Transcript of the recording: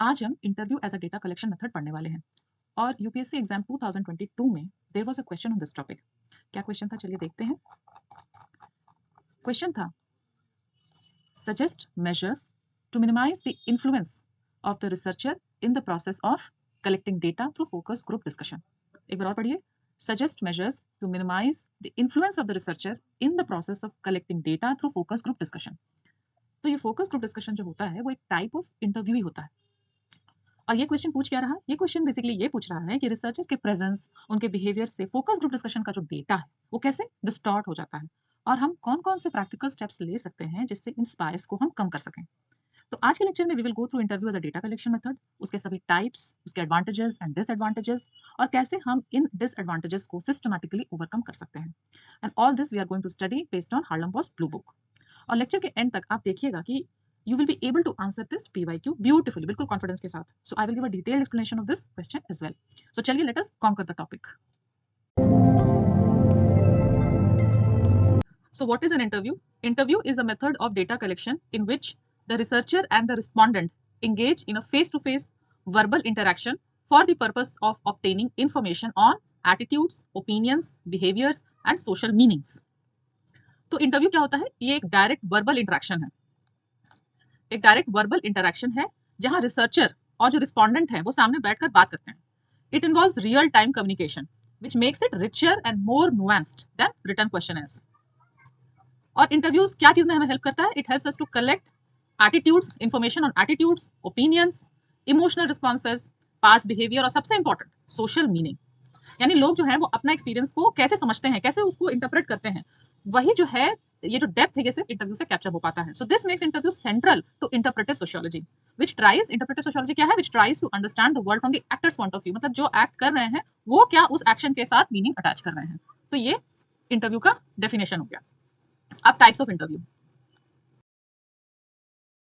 आज हम interview as a data collection method पढ़ने वाले हैं और यूपीएससी एग्जाम 2022 में there was a question on this topic. क्या क्वेश्चन था, चलिए देखते हैं। क्वेश्चन था, suggest measures to minimise the influence of the researcher in the process of collecting data through focus group discussion. एक बार और पढ़िए। Suggest measures to minimise the influence of the researcher in the process of collecting data through focus group discussion. तो ये focus group discussion जो होता है वो एक टाइप ऑफ इंटरव्यू ही होता है। और ये क्वेश्चन पूछ क्या रहा है? ये क्वेश्चन बेसिकली ये पूछ रहा है कि रिसर्चर के प्रेजेंस, उनके बिहेवियर से फोकस ग्रुप डिस्कशन का जो डेटा है वो कैसे डिस्टॉर्ट हो जाता है और हम कौन-कौन से प्रैक्टिकल स्टेप्स ले सकते हैं जिससे इन बायस को हम कम कर सकें। तो आज के लेक्चर में we will go through interview as a data collection method, उसके सभी टाइप्स, उसके एडवांटेजेस एंड डिसएडवांटेजेस और कैसे हम इन डिसएडवांटेजेस को सिस्टमैटिकली ओवरकम कर सकते हैं। And all this we are going to study based on Harlem Boss blue book. और लेक्चर के एंड तक आप देखिएगा कि you will be able to answer this PYQ beautifully, बिल्कुल कॉन्फिडेंस के साथ। So I will give a detailed explanation of this question as well. So चलिए let us conquer the topic. So what is an interview? Interview is a method of data collection in which the researcher and the respondent engage in a face-to-face verbal interaction for the purpose of obtaining information on attitudes, opinions, behaviors and social meanings. तो interview क्या होता है? ये एक direct verbal interaction है। एक direct verbal interaction है जहां रिसर्चर और जो रिस्पोंडेंट है वो सामने बैठकर बात करते हैं। It involves real time communication which makes it richer and more nuanced than written questionnaires. और इंटरव्यूज क्या चीज में हमें हेल्प करता है? It helps us to collect attitudes, information on attitudes, opinions, emotional responses, past behaviour और सबसे important social meaning. यानी लोग जो है वो अपना एक्सपीरियंस को कैसे समझते हैं, कैसे उसको इंटरप्रेट करते हैं, वही जो है ये जो डेप्थ है ये सिर्फ इंटरव्यू से कैप्चर हो पाता है। So this makes interview central to interpretive sociology which tries, interpretive sociology क्या है? Which tries to understand the world from the actors point of view, मतलब जो एक्ट कर रहे हैं वो क्या उस एक्शन के साथ मीनिंग अटैच कर रहे हैं। तो ये इंटरव्यू का डेफिनेशन हो गया। अब टाइप्स ऑफ इंटरव्यू।